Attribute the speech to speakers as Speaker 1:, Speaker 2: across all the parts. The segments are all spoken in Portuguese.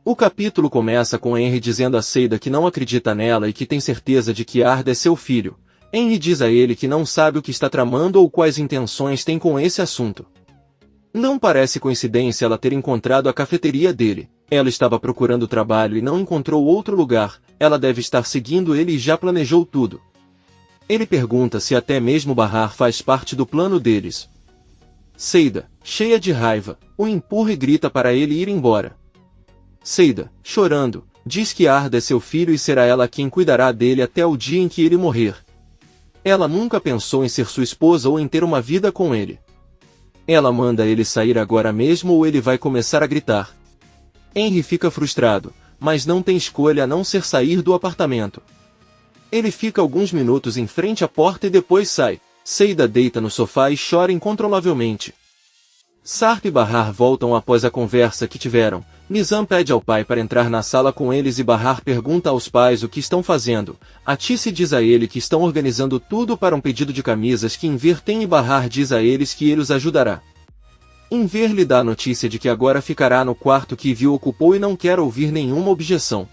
Speaker 1: O capítulo começa com Henry dizendo a Seida que não acredita nela e que tem certeza de que Arda é seu filho. Henry diz a ele que não sabe o que está tramando ou quais intenções tem com esse assunto. Não parece coincidência ela ter encontrado a cafeteria dele. Ela estava procurando trabalho e não encontrou outro lugar. Ela deve estar seguindo ele e já planejou tudo. Ele pergunta se até mesmo Bahar faz parte do plano deles. Seida, cheia de raiva, o empurra e grita para ele ir embora. Seida, chorando, diz que Arda é seu filho e será ela quem cuidará dele até o dia em que ele morrer. Ela nunca pensou em ser sua esposa ou em ter uma vida com ele. Ela manda ele sair agora mesmo ou ele vai começar a gritar. Henry fica frustrado, mas não tem escolha a não ser sair do apartamento. Ele fica alguns minutos em frente à porta e depois sai. Seida deita no sofá e chora incontrolavelmente. Sarp e Bahar voltam após a conversa que tiveram. Nizam pede ao pai para entrar na sala com eles e Bahar pergunta aos pais o que estão fazendo. Atice diz a ele que estão organizando tudo para um pedido de camisas que Enver tem e Bahar diz a eles que ele os ajudará. Enver lhe dá a notícia de que agora ficará no quarto que Ivy ocupou e não quer ouvir nenhuma objeção.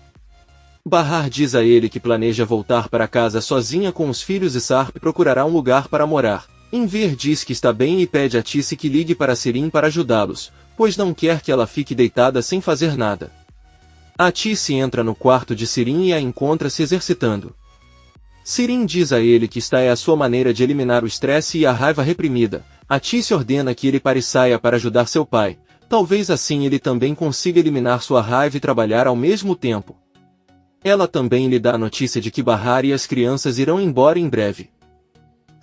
Speaker 1: Bahar diz a ele que planeja voltar para casa sozinha com os filhos e Sarp procurará um lugar para morar. Enver diz que está bem e pede a Atice que ligue para Sirin para ajudá-los, pois não quer que ela fique deitada sem fazer nada. Atice entra no quarto de Sirin e a encontra se exercitando. Sirin diz a ele que esta é a sua maneira de eliminar o estresse e a raiva reprimida. Atice ordena que ele pare e saia para ajudar seu pai. Talvez assim ele também consiga eliminar sua raiva e trabalhar ao mesmo tempo. Ela também lhe dá a notícia de que Bahar e as crianças irão embora em breve.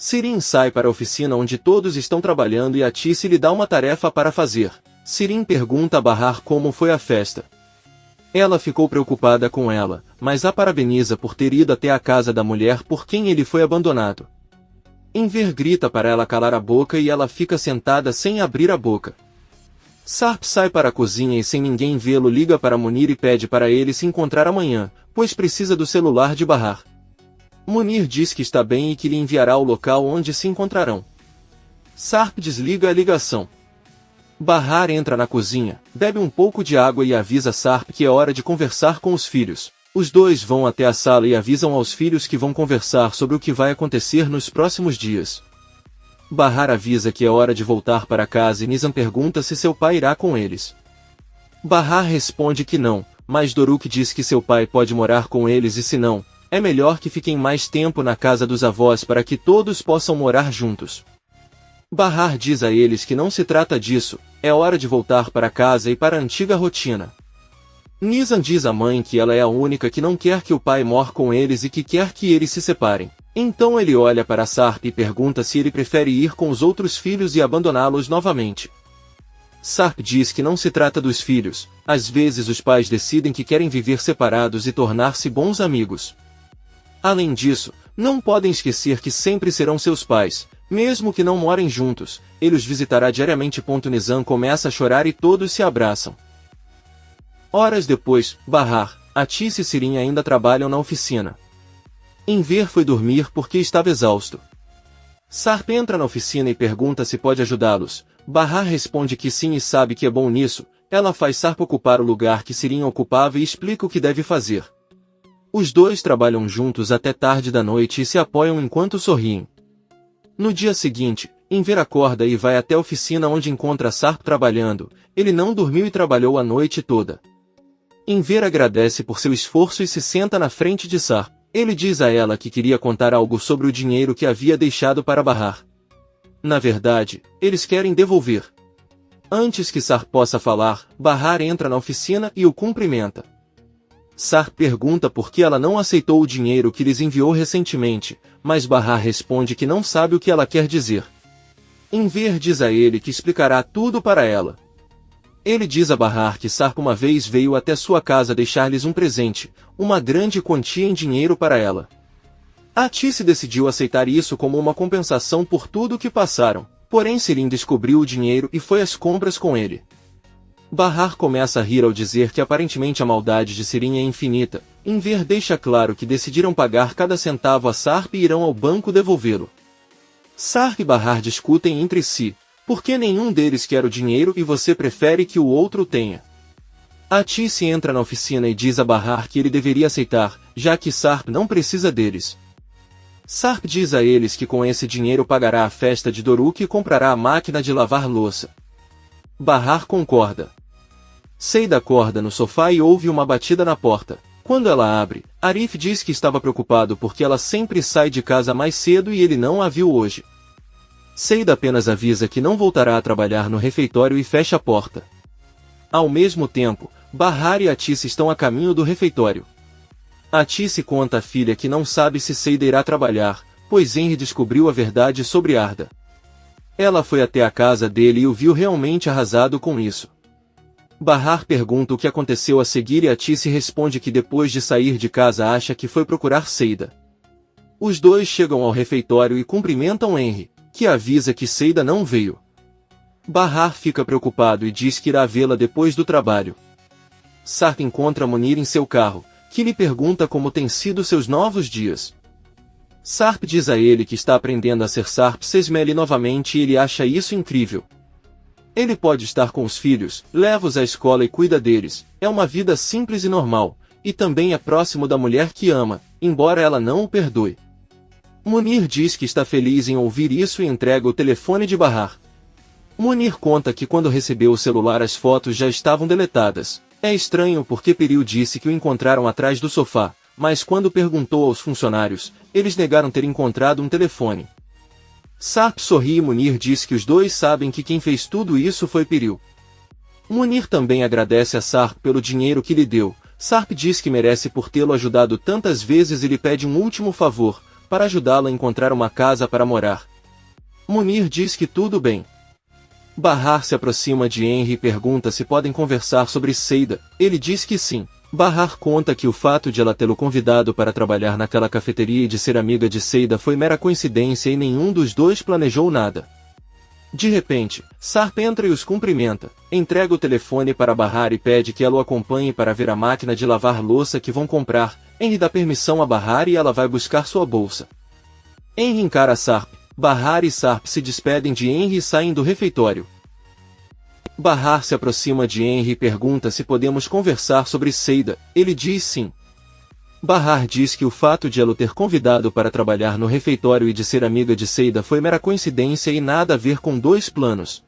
Speaker 1: Sirin sai para a oficina onde todos estão trabalhando e Atice lhe dá uma tarefa para fazer. Sirin pergunta a Bahar como foi a festa. Ela ficou preocupada com ela, mas a parabeniza por ter ido até a casa da mulher por quem ele foi abandonado. Enver grita para ela calar a boca e ela fica sentada sem abrir a boca. Sarp sai para a cozinha e sem ninguém vê-lo liga para Munir e pede para ele se encontrar amanhã, pois precisa do celular de Bahar. Munir diz que está bem e que lhe enviará o local onde se encontrarão. Sarp desliga a ligação. Bahar entra na cozinha, bebe um pouco de água e avisa Sarp que é hora de conversar com os filhos. Os dois vão até a sala e avisam aos filhos que vão conversar sobre o que vai acontecer nos próximos dias. Bahar avisa que é hora de voltar para casa e Nizam pergunta se seu pai irá com eles. Bahar responde que não, mas Doruk diz que seu pai pode morar com eles e se não, é melhor que fiquem mais tempo na casa dos avós para que todos possam morar juntos. Bahar diz a eles que não se trata disso, é hora de voltar para casa e para a antiga rotina. Nizam diz à mãe que ela é a única que não quer que o pai mora com eles e que quer que eles se separem. Então ele olha para Sarp e pergunta se ele prefere ir com os outros filhos e abandoná-los novamente. Sarp diz que não se trata dos filhos, às vezes os pais decidem que querem viver separados e tornar-se bons amigos. Além disso, não podem esquecer que sempre serão seus pais, mesmo que não morem juntos, ele os visitará diariamente. Nizam começa a chorar e todos se abraçam. Horas depois, Bahar, Atice e Sirin ainda trabalham na oficina. Enver foi dormir porque estava exausto. Sarp entra na oficina e pergunta se pode ajudá-los. Bahar responde que sim e sabe que é bom nisso. Ela faz Sarp ocupar o lugar que Sirin ocupava e explica o que deve fazer. Os dois trabalham juntos até tarde da noite e se apoiam enquanto sorriem. No dia seguinte, Enver acorda e vai até a oficina onde encontra Sarp trabalhando. Ele não dormiu e trabalhou a noite toda. Enver agradece por seu esforço e se senta na frente de Sarp. Ele diz a ela que queria contar algo sobre o dinheiro que havia deixado para Bahar. Na verdade, eles querem devolver. Antes que Sarp possa falar, Bahar entra na oficina e o cumprimenta. Sarp pergunta por que ela não aceitou o dinheiro que lhes enviou recentemente, mas Bahar responde que não sabe o que ela quer dizer. Enver diz a ele que explicará tudo para ela. Ele diz a Bahar que Sarp uma vez veio até sua casa deixar-lhes um presente, uma grande quantia em dinheiro para ela. Atice decidiu aceitar isso como uma compensação por tudo o que passaram, porém Sirin descobriu o dinheiro e foi às compras com ele. Bahar começa a rir ao dizer que aparentemente a maldade de Sirin é infinita. Enver deixa claro que decidiram pagar cada centavo a Sarp e irão ao banco devolvê-lo. Sarp e Bahar discutem entre si. Por que nenhum deles quer o dinheiro e você prefere que o outro tenha? Atice entra na oficina e diz a Bahar que ele deveria aceitar, já que Sarp não precisa deles. Sarp diz a eles que com esse dinheiro pagará a festa de Doruk e comprará a máquina de lavar louça. Bahar concorda. Seida acorda no sofá e ouve uma batida na porta. Quando ela abre, Arif diz que estava preocupado porque ela sempre sai de casa mais cedo e ele não a viu hoje. Seida apenas avisa que não voltará a trabalhar no refeitório e fecha a porta. Ao mesmo tempo, Bahar e Atice estão a caminho do refeitório. Atice conta à filha que não sabe se Seida irá trabalhar, pois Henry descobriu a verdade sobre Arda. Ela foi até a casa dele e o viu realmente arrasado com isso. Bahar pergunta o que aconteceu a seguir e Atice responde que depois de sair de casa acha que foi procurar Seida. Os dois chegam ao refeitório e cumprimentam Henry, que avisa que Seida não veio. Bahar fica preocupado e diz que irá vê-la depois do trabalho. Sarp encontra Munir em seu carro, que lhe pergunta como têm sido seus novos dias. Sarp diz a ele que está aprendendo a ser Sarp Sesmele novamente e ele acha isso incrível. Ele pode estar com os filhos, leva-os à escola e cuida deles, é uma vida simples e normal, e também é próximo da mulher que ama, embora ela não o perdoe. Munir diz que está feliz em ouvir isso e entrega o telefone de Bahar. Munir conta que quando recebeu o celular as fotos já estavam deletadas. É estranho porque Peril disse que o encontraram atrás do sofá, mas quando perguntou aos funcionários, eles negaram ter encontrado um telefone. Sarp sorri e Munir diz que os dois sabem que quem fez tudo isso foi Peril. Munir também agradece a Sarp pelo dinheiro que lhe deu. Sarp diz que merece por tê-lo ajudado tantas vezes e lhe pede um último favor, para ajudá-lo a encontrar uma casa para morar. Munir diz que tudo bem. Bahar se aproxima de Henry e pergunta se podem conversar sobre Seida. Ele diz que sim. Bahar conta que o fato de ela tê-lo convidado para trabalhar naquela cafeteria e de ser amiga de Seida foi mera coincidência e nenhum dos dois planejou nada. De repente, Sarp entra e os cumprimenta, entrega o telefone para Bahar e pede que ela o acompanhe para ver a máquina de lavar louça que vão comprar. Henry dá permissão a Bahar e ela vai buscar sua bolsa. Henry encara Sarp. Bahar e Sarp se despedem de Henry e saem do refeitório. Bahar se aproxima de Henry e pergunta se podemos conversar sobre Seida. Ele diz sim. Bahar diz que o fato de ela o ter convidado para trabalhar no refeitório e de ser amiga de Seida foi mera coincidência e nada a ver com dois planos.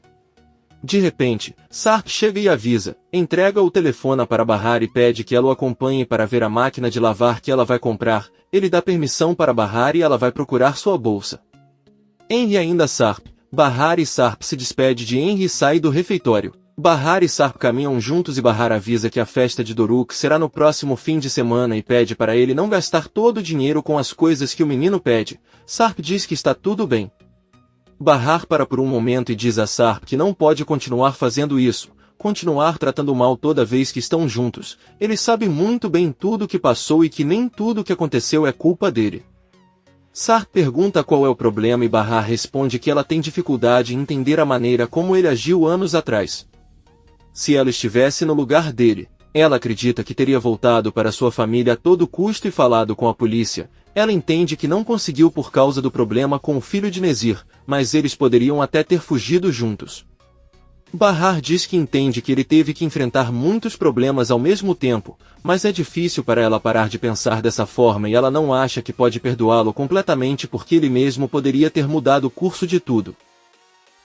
Speaker 1: De repente, Sarp chega e avisa, entrega o telefone para Bahar e pede que ela o acompanhe para ver a máquina de lavar que ela vai comprar. Ele dá permissão para Bahar e ela vai procurar sua bolsa. Henry ainda Sarp. Bahar e Sarp se despede de Henry e sai do refeitório. Bahar e Sarp caminham juntos e Bahar avisa que a festa de Doruk será no próximo fim de semana e pede para ele não gastar todo o dinheiro com as coisas que o menino pede. Sarp diz que está tudo bem. Bahar para por um momento e diz a Sarp que não pode continuar fazendo isso, continuar tratando mal toda vez que estão juntos. Ele sabe muito bem tudo o que passou e que nem tudo o que aconteceu é culpa dele. Sarp pergunta qual é o problema e Bahar responde que ela tem dificuldade em entender a maneira como ele agiu anos atrás. Se ela estivesse no lugar dele, ela acredita que teria voltado para sua família a todo custo e falado com a polícia. Ela entende que não conseguiu por causa do problema com o filho de Nezir, mas eles poderiam até ter fugido juntos. Bahar diz que entende que ele teve que enfrentar muitos problemas ao mesmo tempo, mas é difícil para ela parar de pensar dessa forma e ela não acha que pode perdoá-lo completamente porque ele mesmo poderia ter mudado o curso de tudo.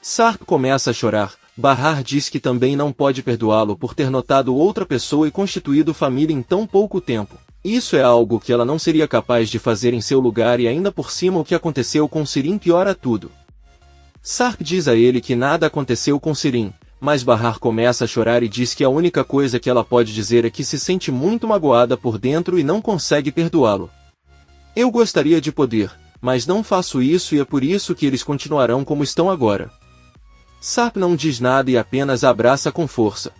Speaker 1: Sarp começa a chorar. Bahar diz que também não pode perdoá-lo por ter notado outra pessoa e constituído família em tão pouco tempo. Isso é algo que ela não seria capaz de fazer em seu lugar e ainda por cima o que aconteceu com Sirin piora tudo. Sarp diz a ele que nada aconteceu com Sirin, mas Bahar começa a chorar e diz que a única coisa que ela pode dizer é que se sente muito magoada por dentro e não consegue perdoá-lo. Eu gostaria de poder, mas não faço isso e é por isso que eles continuarão como estão agora. Sarp não diz nada e apenas a abraça com força.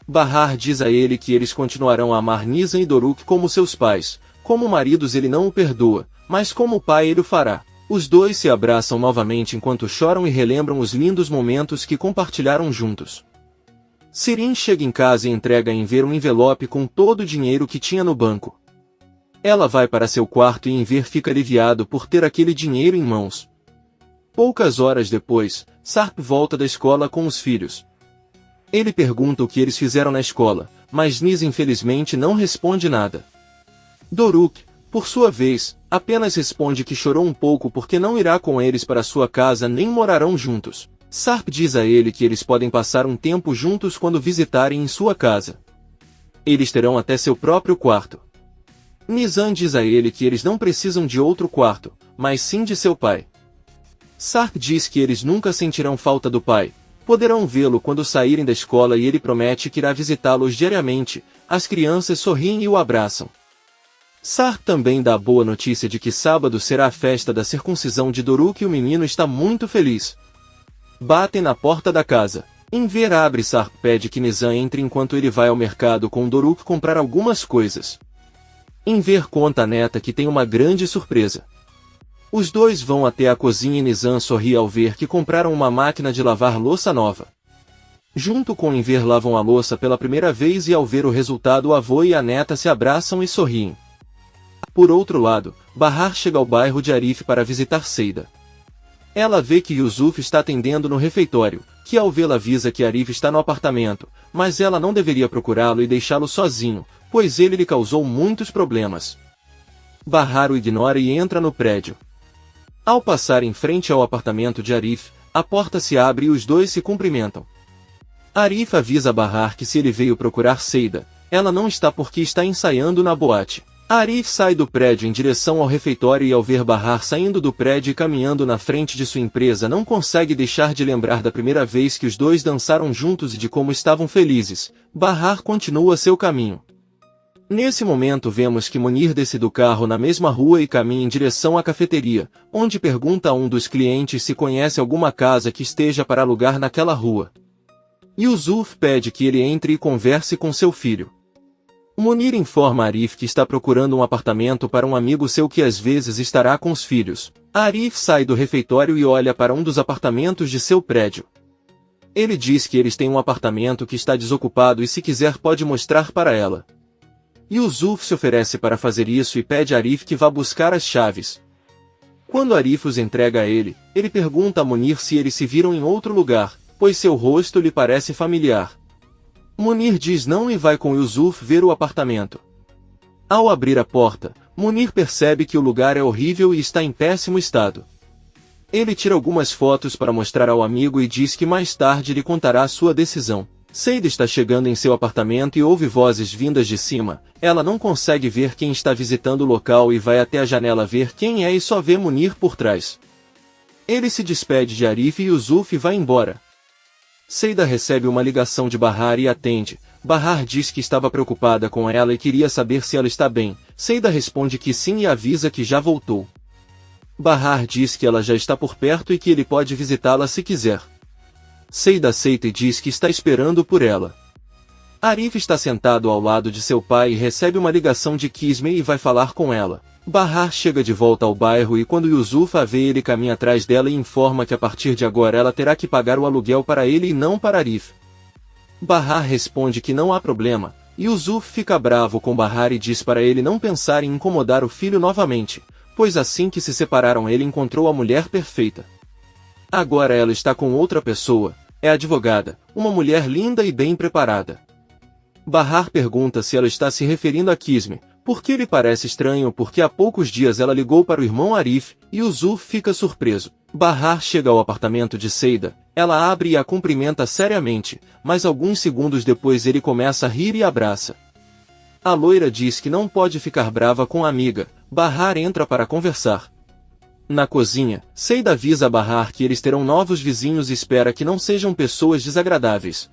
Speaker 1: Bahar diz a ele que eles continuarão a amar Nizam e Doruk como seus pais. Como maridos ele não o perdoa, mas como pai ele o fará. Os dois se abraçam novamente enquanto choram e relembram os lindos momentos que compartilharam juntos. Sirin chega em casa e entrega a Enver um envelope com todo o dinheiro que tinha no banco. Ela vai para seu quarto e Enver fica aliviado por ter aquele dinheiro em mãos. Poucas horas depois, Sarp volta da escola com os filhos. Ele pergunta o que eles fizeram na escola. mas Nis infelizmente não responde nada. Doruk, por sua vez, apenas responde que chorou um pouco porque não irá com eles para sua casa nem morarão juntos. Sarp diz a ele que eles podem passar um tempo juntos quando visitarem em sua casa. Eles terão até seu próprio quarto. Nizam diz a ele que eles não precisam de outro quarto, mas sim de seu pai. Sarp diz que eles nunca sentirão falta do pai, poderão vê-lo quando saírem da escola e ele promete que irá visitá-los diariamente. As crianças sorriem e o abraçam. Sarp também dá a boa notícia de que sábado será a festa da circuncisão de Doruk e o menino está muito feliz. Batem na porta da casa. Enver abre e Sarp pede que Nizam entre enquanto ele vai ao mercado com Doruk comprar algumas coisas. Enver conta à neta que tem uma grande surpresa. Os dois vão até a cozinha e Nizam sorri ao ver que compraram uma máquina de lavar louça nova. Junto com Enver lavam a louça pela primeira vez e ao ver o resultado o avô e a neta se abraçam e sorriem. Por outro lado, Bahar chega ao bairro de Arif para visitar Seida. Ela vê que Yusuf está atendendo no refeitório, que ao vê-la avisa que Arif está no apartamento, mas ela não deveria procurá-lo e deixá-lo sozinho, pois ele lhe causou muitos problemas. Bahar o ignora e entra no prédio. Ao passar em frente ao apartamento de Arif, a porta se abre e os dois se cumprimentam. Arif avisa Bahar que se ele veio procurar Seida, ela não está porque está ensaiando na boate. Arif sai do prédio em direção ao refeitório e ao ver Bahar saindo do prédio e caminhando na frente de sua empresa não consegue deixar de lembrar da primeira vez que os dois dançaram juntos e de como estavam felizes. Bahar continua seu caminho. Nesse momento vemos que Munir desce do carro na mesma rua e caminha em direção à cafeteria, onde pergunta a um dos clientes se conhece alguma casa que esteja para alugar naquela rua. Yusuf pede que ele entre e converse com seu filho. Munir informa Arif que está procurando um apartamento para um amigo seu que às vezes estará com os filhos. Arif sai do refeitório e olha para um dos apartamentos de seu prédio. Ele diz que eles têm um apartamento que está desocupado e se quiser pode mostrar para ela. Yusuf se oferece para fazer isso e pede a Arif que vá buscar as chaves. Quando Arif os entrega a ele, ele pergunta a Munir se eles se viram em outro lugar, pois seu rosto lhe parece familiar. Munir diz não e vai com Yusuf ver o apartamento. Ao abrir a porta, Munir percebe que o lugar é horrível e está em péssimo estado. Ele tira algumas fotos para mostrar ao amigo e diz que mais tarde lhe contará sua decisão. Seida está chegando em seu apartamento e ouve vozes vindas de cima. Ela não consegue ver quem está visitando o local e vai até a janela ver quem é e só vê Munir por trás. Ele se despede de Arif e Yusuf e vai embora. Seida recebe uma ligação de Bahar e atende. Bahar diz que estava preocupada com ela e queria saber se ela está bem. Seida responde que sim e avisa que já voltou. Bahar diz que ela já está por perto e que ele pode visitá-la se quiser. Seida aceita e diz que está esperando por ela. Arif está sentado ao lado de seu pai e recebe uma ligação de Kisme e vai falar com ela. Bahar chega de volta ao bairro e quando Yusuf a vê ele caminha atrás dela e informa que a partir de agora ela terá que pagar o aluguel para ele e não para Arif. Bahar responde que não há problema. Yusuf fica bravo com Bahar e diz para ele não pensar em incomodar o filho novamente, pois assim que se separaram ele encontrou a mulher perfeita. Agora ela está com outra pessoa, é advogada, uma mulher linda e bem preparada. Bahar pergunta se ela está se referindo a Kisme, porque lhe parece estranho porque há poucos dias ela ligou para o irmão Arif, e Yusuf fica surpreso. Bahar chega ao apartamento de Seida, ela abre e a cumprimenta seriamente, mas alguns segundos depois ele começa a rir e abraça. A loira diz que não pode ficar brava com a amiga. Bahar entra para conversar. Na cozinha, Seida avisa a Bahar que eles terão novos vizinhos e espera que não sejam pessoas desagradáveis.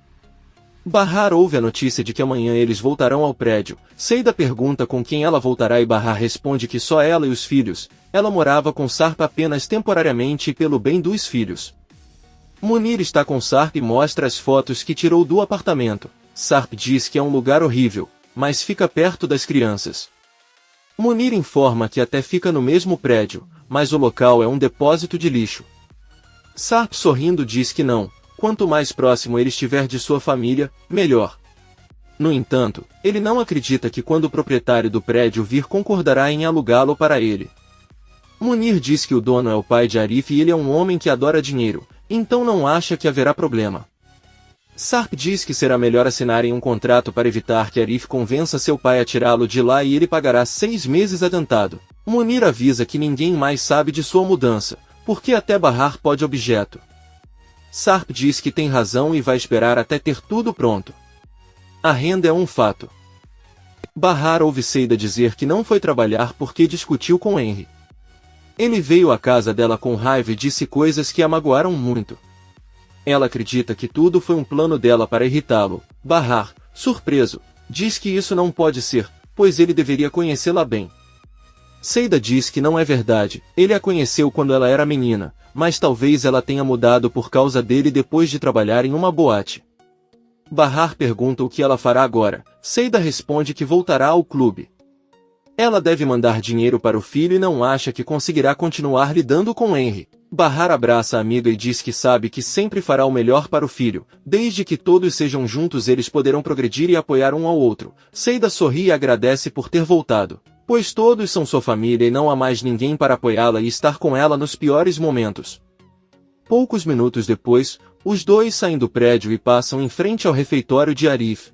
Speaker 1: Bahar ouve a notícia de que amanhã eles voltarão ao prédio. Seida pergunta com quem ela voltará e Bahar responde que só ela e os filhos. Ela morava com Sarp apenas temporariamente e pelo bem dos filhos. Munir está com Sarp e mostra as fotos que tirou do apartamento. Sarp diz que é um lugar horrível, mas fica perto das crianças. Munir informa que até fica no mesmo prédio, mas o local é um depósito de lixo. Sarp sorrindo diz que não. Quanto mais próximo ele estiver de sua família, melhor. No entanto, ele não acredita que quando o proprietário do prédio vir concordará em alugá-lo para ele. Munir diz que o dono é o pai de Arif e ele é um homem que adora dinheiro, então não acha que haverá problema. Sarp diz que será melhor assinarem um contrato para evitar que Arif convença seu pai a tirá-lo de lá e ele pagará 6 meses adiantado. Munir avisa que ninguém mais sabe de sua mudança, porque até Bahar pode objeto. Sarp diz que tem razão e vai esperar até ter tudo pronto. A renda é um fato. Bahar ouve Seida dizer que não foi trabalhar porque discutiu com Henry. Ele veio à casa dela com raiva e disse coisas que a magoaram muito. Ela acredita que tudo foi um plano dela para irritá-lo. Bahar, surpreso, diz que isso não pode ser, pois ele deveria conhecê-la bem. Seida diz que não é verdade, ele a conheceu quando ela era menina, mas talvez ela tenha mudado por causa dele depois de trabalhar em uma boate. Bahar pergunta o que ela fará agora. Seida responde que voltará ao clube. Ela deve mandar dinheiro para o filho e não acha que conseguirá continuar lidando com Henry. Bahar abraça a amiga e diz que sabe que sempre fará o melhor para o filho, desde que todos sejam juntos eles poderão progredir e apoiar um ao outro. Seida sorri e agradece por ter voltado, pois todos são sua família e não há mais ninguém para apoiá-la e estar com ela nos piores momentos. Poucos minutos depois, os dois saem do prédio e passam em frente ao refeitório de Arif.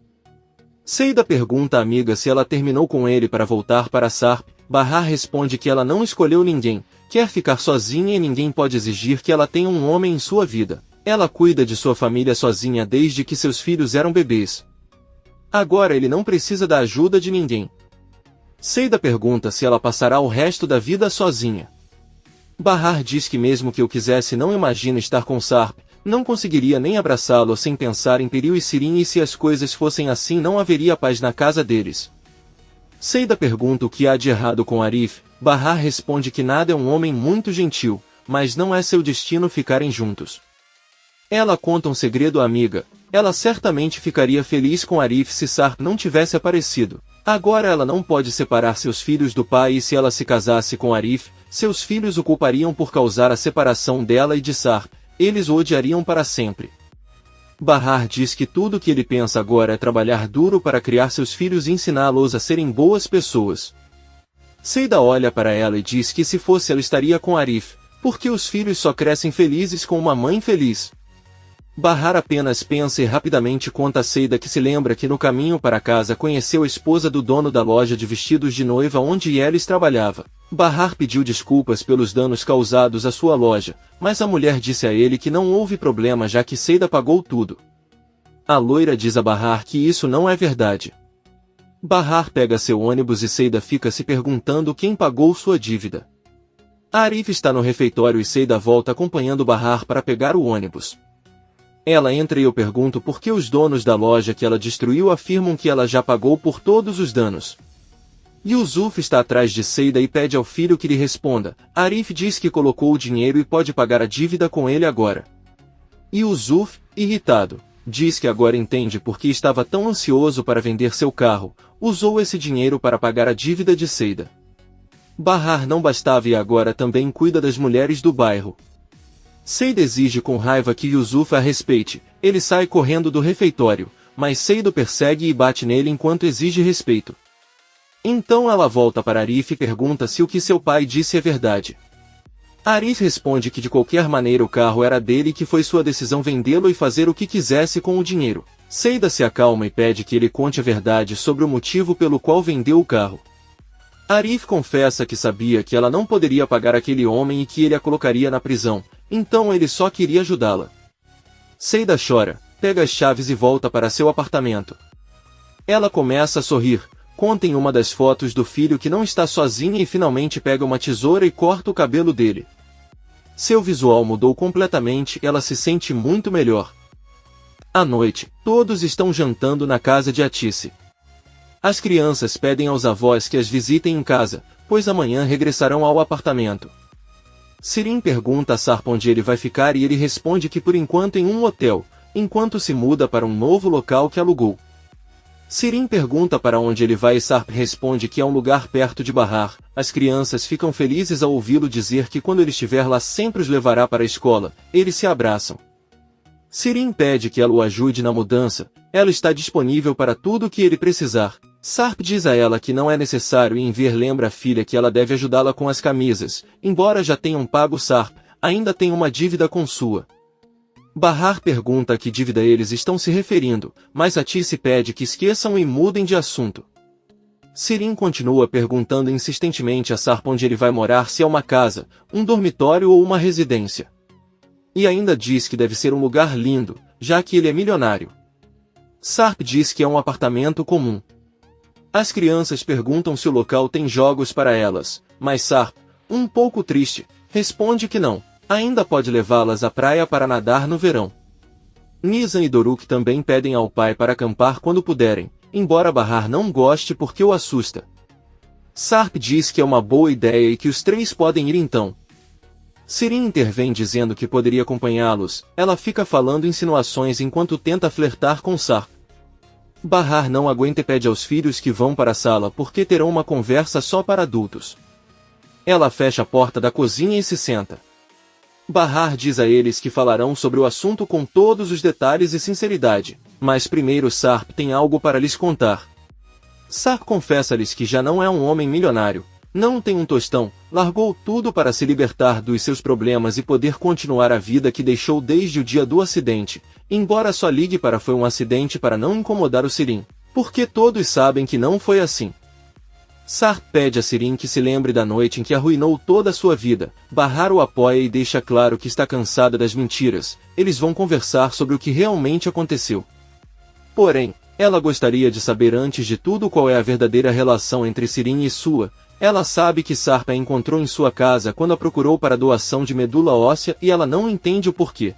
Speaker 1: Seida pergunta à amiga se ela terminou com ele para voltar para Sarp. Bahar responde que ela não escolheu ninguém, quer ficar sozinha e ninguém pode exigir que ela tenha um homem em sua vida. Ela cuida de sua família sozinha desde que seus filhos eram bebês. Agora ele não precisa da ajuda de ninguém. Seida pergunta se ela passará o resto da vida sozinha. Bahar diz que mesmo que eu quisesse não imagina estar com Sarp, não conseguiria nem abraçá-lo sem pensar em Peril e Sirin e se as coisas fossem assim não haveria paz na casa deles. Seida pergunta o que há de errado com Arif. Bahar responde que nada, é um homem muito gentil, mas não é seu destino ficarem juntos. Ela conta um segredo à amiga. Ela certamente ficaria feliz com Arif se Sarp não tivesse aparecido. Agora ela não pode separar seus filhos do pai e se ela se casasse com Arif, seus filhos o culpariam por causar a separação dela e de Sarp. Eles o odiariam para sempre. Bahar diz que tudo o que ele pensa agora é trabalhar duro para criar seus filhos e ensiná-los a serem boas pessoas. Seida olha para ela e diz que se fosse ela estaria com Arif, porque os filhos só crescem felizes com uma mãe feliz. Bahar apenas pensa e rapidamente conta a Seida que se lembra que no caminho para casa conheceu a esposa do dono da loja de vestidos de noiva onde Yelis trabalhava. Bahar pediu desculpas pelos danos causados à sua loja, mas a mulher disse a ele que não houve problema já que Seida pagou tudo. A loira diz a Bahar que isso não é verdade. Bahar pega seu ônibus e Seida fica se perguntando quem pagou sua dívida. Arif está no refeitório e Seida volta acompanhando Bahar para pegar o ônibus. Ela entra e eu pergunto por que os donos da loja que ela destruiu afirmam que ela já pagou por todos os danos. Yusuf está atrás de Seida e pede ao filho que lhe responda. Arif diz que colocou o dinheiro e pode pagar a dívida com ele agora. Yusuf, irritado, diz que agora entende por que estava tão ansioso para vender seu carro, usou esse dinheiro para pagar a dívida de Seida. Bahar não bastava e agora também cuida das mulheres do bairro. Seida exige com raiva que Yusuf a respeite. Ele sai correndo do refeitório, mas Seida o persegue e bate nele enquanto exige respeito. Então ela volta para Arif e pergunta se o que seu pai disse é verdade. Arif responde que de qualquer maneira o carro era dele e que foi sua decisão vendê-lo e fazer o que quisesse com o dinheiro. Seida se acalma e pede que ele conte a verdade sobre o motivo pelo qual vendeu o carro. Arif confessa que sabia que ela não poderia pagar aquele homem e que ele a colocaria na prisão, então ele só queria ajudá-la. Seida chora, pega as chaves e volta para seu apartamento. Ela começa a sorrir, conta em uma das fotos do filho que não está sozinha e finalmente pega uma tesoura e corta o cabelo dele. Seu visual mudou completamente e ela se sente muito melhor. À noite, todos estão jantando na casa de Atice. As crianças pedem aos avós que as visitem em casa, pois amanhã regressarão ao apartamento. Sirin pergunta a Sarp onde ele vai ficar e ele responde que por enquanto em um hotel, enquanto se muda para um novo local que alugou. Sirin pergunta para onde ele vai e Sarp responde que é um lugar perto de Bahar. As crianças ficam felizes ao ouvi-lo dizer que quando ele estiver lá sempre os levará para a escola. Eles se abraçam. Sirin pede que ela o ajude na mudança. Ela está disponível para tudo o que ele precisar. Sarp diz a ela que não é necessário e em ver lembra a filha que ela deve ajudá-la com as camisas. Embora já tenham pago Sarp, ainda tem uma dívida com sua. Bahar pergunta a que dívida eles estão se referindo, mas Atice pede que esqueçam e mudem de assunto. Sirin continua perguntando insistentemente a Sarp onde ele vai morar, se é uma casa, um dormitório ou uma residência. E ainda diz que deve ser um lugar lindo, já que ele é milionário. Sarp diz que é um apartamento comum. As crianças perguntam se o local tem jogos para elas, mas Sarp, um pouco triste, responde que não, ainda pode levá-las à praia para nadar no verão. Nizam e Doruk também pedem ao pai para acampar quando puderem, embora Bahar não goste porque o assusta. Sarp diz que é uma boa ideia e que os três podem ir então. Sirin intervém dizendo que poderia acompanhá-los, ela fica falando insinuações enquanto tenta flertar com Sarp. Bahar não aguenta e pede aos filhos que vão para a sala porque terão uma conversa só para adultos. Ela fecha a porta da cozinha e se senta. Bahar diz a eles que falarão sobre o assunto com todos os detalhes e sinceridade, mas primeiro Sarp tem algo para lhes contar. Sarp confessa-lhes que já não é um homem milionário, não tem um tostão, largou tudo para se libertar dos seus problemas e poder continuar a vida que deixou desde o dia do acidente, embora só ligue para foi um acidente para não incomodar o Sirin, porque todos sabem que não foi assim. Sarp pede a Sirin que se lembre da noite em que arruinou toda a sua vida. Bahar o apoia e deixa claro que está cansada das mentiras. Eles vão conversar sobre o que realmente aconteceu. Porém, ela gostaria de saber antes de tudo qual é a verdadeira relação entre Sirin e sua. Ela sabe que Sarp a encontrou em sua casa quando a procurou para doação de medula óssea e ela não entende o porquê.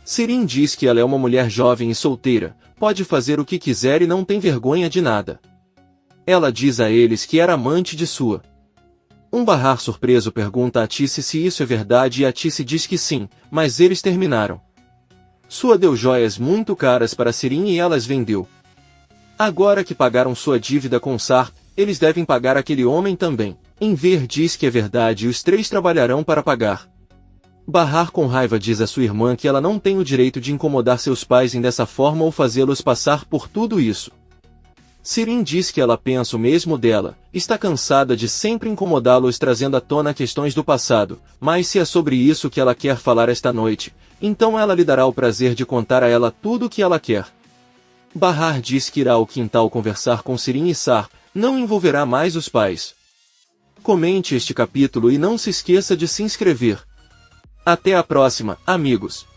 Speaker 1: Sirin diz que ela é uma mulher jovem e solteira, pode fazer o que quiser e não tem vergonha de nada. Ela diz a eles que era amante de sua. Bahar surpreso pergunta a Atice se isso é verdade e Atice diz que sim, mas eles terminaram. Sua deu joias muito caras para Sirin e ela as vendeu. Agora que pagaram sua dívida com Sarp, eles devem pagar aquele homem também. Enver diz que é verdade e os três trabalharão para pagar. Bahar com raiva diz a sua irmã que ela não tem o direito de incomodar seus pais dessa forma ou fazê-los passar por tudo isso. Sirin diz que ela pensa o mesmo dela, está cansada de sempre incomodá-los trazendo à tona questões do passado, mas se é sobre isso que ela quer falar esta noite, então ela lhe dará o prazer de contar a ela tudo o que ela quer. Bahar diz que irá ao quintal conversar com Sirin e Sarp, não envolverá mais os pais. Comente este capítulo e não se esqueça de se inscrever. Até a próxima, amigos!